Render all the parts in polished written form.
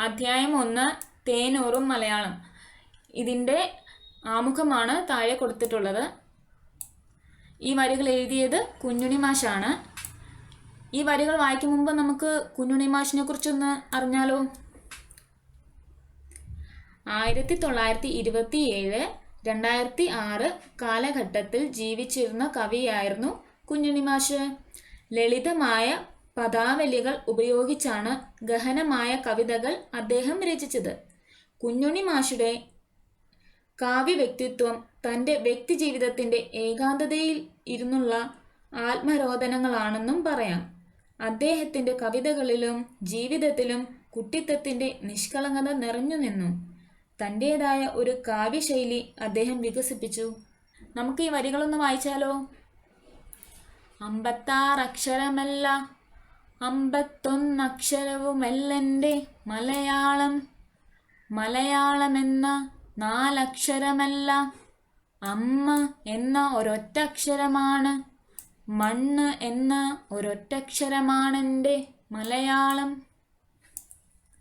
അധ്യായം 1 തേനൂറും മലയാളം. ഇതിൻ്റെ ആമുഖമാണ് താഴെ കൊടുത്തിട്ടുള്ളത്. ഈ വരികൾ എഴുതിയത് കുഞ്ഞുണ്ണി മാഷാണ്. ഈ വരികൾ വായിക്കും മുമ്പ് നമുക്ക് കുഞ്ഞുണ്ണി മാഷിനെ കുറിച്ചൊന്ന് അറിഞ്ഞാലോ. 1927, 2006 കാലഘട്ടത്തിൽ ജീവിച്ചിരുന്ന കവിയായിരുന്നു കുഞ്ഞുണ്ണി മാഷ്. ലളിതമായ പദാവലികൾ ഉപയോഗിച്ചാണ് ഗഹനമായ കവിതകൾ അദ്ദേഹം രചിച്ചത്. കുഞ്ഞുണ്ണി മാഷുടെ കാവ്യ വ്യക്തിത്വം തൻ്റെ വ്യക്തിജീവിതത്തിൻ്റെ ഏകാന്തതയിൽ ഇരുന്നുള്ള ആത്മരോദനങ്ങളാണെന്നും പറയാം. അദ്ദേഹത്തിൻ്റെ കവിതകളിലും ജീവിതത്തിലും കുട്ടിത്തത്തിൻ്റെ നിഷ്കളങ്കത നിറഞ്ഞു നിന്നു. തൻ്റേതായ ഒരു കാവ്യശൈലി അദ്ദേഹം വികസിപ്പിച്ചു. നമുക്ക് ഈ വരികളൊന്ന് വായിച്ചാലോ. 56 അക്ഷരമല്ല 51 അക്ഷരവുമല്ലെൻ്റെ മലയാളം. മലയാളമെന്ന 4 അക്ഷരമല്ല, അമ്മ എന്ന ഒരൊറ്റക്ഷരമാണ്. മണ്ണ് എന്ന ഒരൊറ്റക്ഷരമാണെൻ്റെ മലയാളം.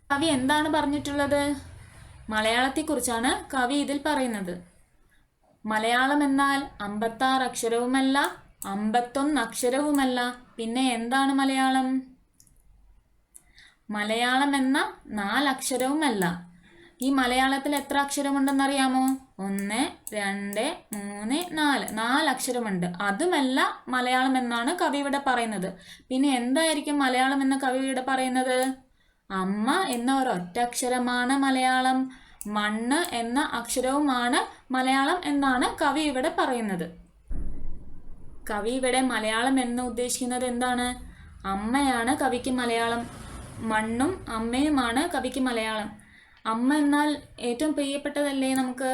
കവി എന്താണ് പറഞ്ഞിട്ടുള്ളത്? മലയാളത്തെക്കുറിച്ചാണ് കവി ഇതിൽ പറയുന്നത്. മലയാളം എന്നാൽ 56 അക്ഷരവുമല്ല, 51 അക്ഷരവുമല്ല, പിന്നെ എന്താണ് മലയാളം? മലയാളം എന്ന 4 അക്ഷരവുമല്ല. ഈ മലയാളത്തിൽ എത്ര അക്ഷരമുണ്ടെന്നറിയാമോ? 1, 2, 3, 4 അക്ഷരമുണ്ട്. അതുമല്ല മലയാളം എന്നാണ് കവി ഇവിടെ പറയുന്നത്. പിന്നെ എന്തായിരിക്കും മലയാളം എന്ന കവി ഇവിടെ പറയുന്നത്? അമ്മ എന്ന ഒരൊറ്റക്ഷരമാണ് മലയാളം, മണ്ണ് എന്ന അക്ഷരവുമാണ് മലയാളം എന്നാണ് കവി ഇവിടെ പറയുന്നത്. കവി ഇവിടെ മലയാളം എന്ന് ഉദ്ദേശിക്കുന്നത് എന്താണ്? അമ്മയാണ് കവിക്ക് മലയാളം, മണ്ണും അമ്മയുമാണ് കവിക്ക് മലയാളം. അമ്മ എന്നാൽ ഏറ്റവും പ്രിയപ്പെട്ടതല്ലേ നമുക്ക്?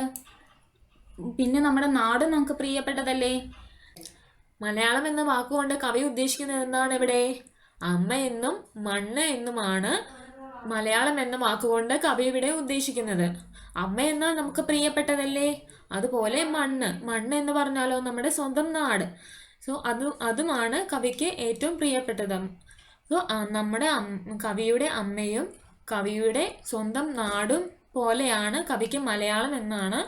പിന്നെ നമ്മുടെ നാടും നമുക്ക് പ്രിയപ്പെട്ടതല്ലേ? മലയാളം എന്ന വാക്കുകൊണ്ട് കവി ഉദ്ദേശിക്കുന്നത് എന്താണ് ഇവിടെ? അമ്മ എന്നും മണ്ണ് എന്നുമാണ് മലയാളം എന്ന വാക്കുകൊണ്ട് കവി ഇവിടെ ഉദ്ദേശിക്കുന്നത്. അമ്മ എന്നാൽ നമുക്ക് പ്രിയപ്പെട്ടതല്ലേ? അതുപോലെ മണ്ണ് എന്ന് പറഞ്ഞാലോ നമ്മുടെ സ്വന്തം നാട്. സോ അതുമാണ് കവിക്ക് ഏറ്റവും പ്രിയപ്പെട്ടത്. സോ നമ്മുടെ കവിയുടെ അമ്മയും കവിയുടെ സ്വന്തം നാടും പോലെയാണ് കവിക്ക് മലയാളം എന്നാണ്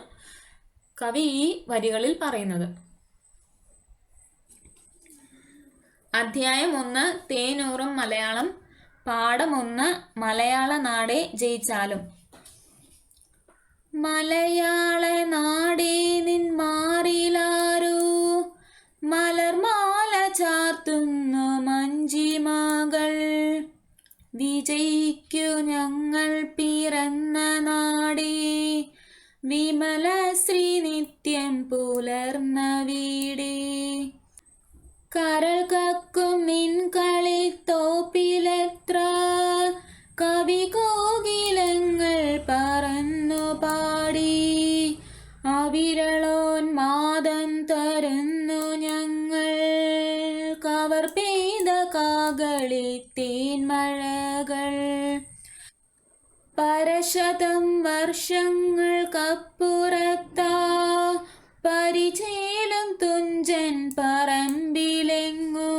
കവി ഈ വരികളിൽ പറയുന്നത്. അധ്യായം 1 തേനൂറും മലയാളം. പാഠം 1 മലയാള നാടേ ജയിച്ചാലും. മലയാള നാടേ നിൻ മാറിലാരോ മലർമാല ചാർത്തുന്നു മഞ്ജിമകൾ. വിജയിക്കു ഞങ്ങൾ പിറന്ന നാടേ വിമല ശ്രീ നിത്യം പുലർന്ന വീടേ. കരൾ കക്കും നിൻ കളിത്തോപ്പിലെത്ര കവി കോകിലങ്ങൾ പറന്നു പാടി. അവിരളോന്മാദം തരുന്നു ഞങ്ങൾ കവർ പെയ്ത കാകളി തേന്മഴകൾ. പരശതം വർഷങ്ങൾക്കപ്പുറത്താ പരിചേലും തുഞ്ചൻ പറമ്പിലെങ്ങോ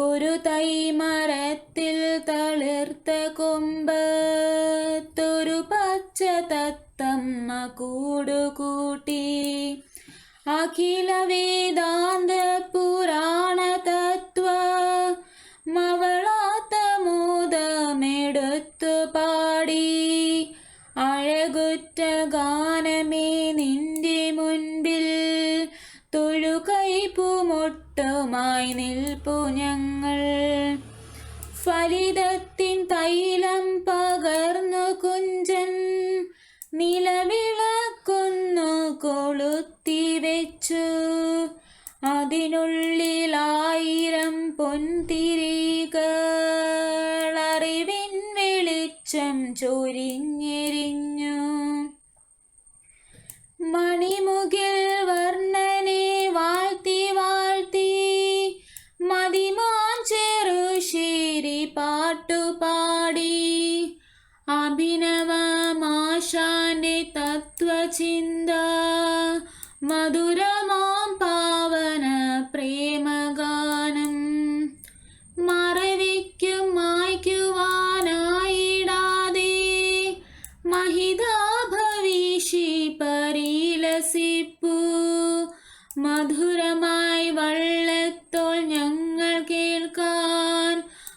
ഒരു തൈമരത്തിൽ തളിർത്ത കൊമ്പത്തൊരു പച്ച തത്തമ്മ കൂടുകൂട്ടി. അഖില വേദാന്ത പുരാണ തത്വ മവളാത്ത മോദമെടുത്തു പാടി. അഴകുറ്റ ഗാനമേ നിന്റെ മുൻപിൽ തൊഴുകൈപ്പുമൊട്ടുമായി നിൽപ്പു ഞങ്ങൾ. ഫലിതത്തിൻ തൈലം പകർന്നു കുഞ്ചൻ നിലവിളക്കൊന്നു കൊളുത്തി വെച്ചു. അതിനുള്ളിൽ 1000 പൊൻതിരികൾ അറിവിൻ വെളിച്ചം ചൊരിഞ്ഞെരിഞ്ഞു. മണിമുകിൽ വർണ്ണനെ വാഴ്ത്തി വാഴ്ത്തി മതിമാൻ ചെറുശേരി പാട്ടുപാടി. അഭിനവമാശാന്റെ തത്വചിന്ത മധുരമാം പാവന പ്രേമഗാനം. മറവിക്കും മായ്ക്കുവാനായിടാതെ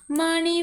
മണി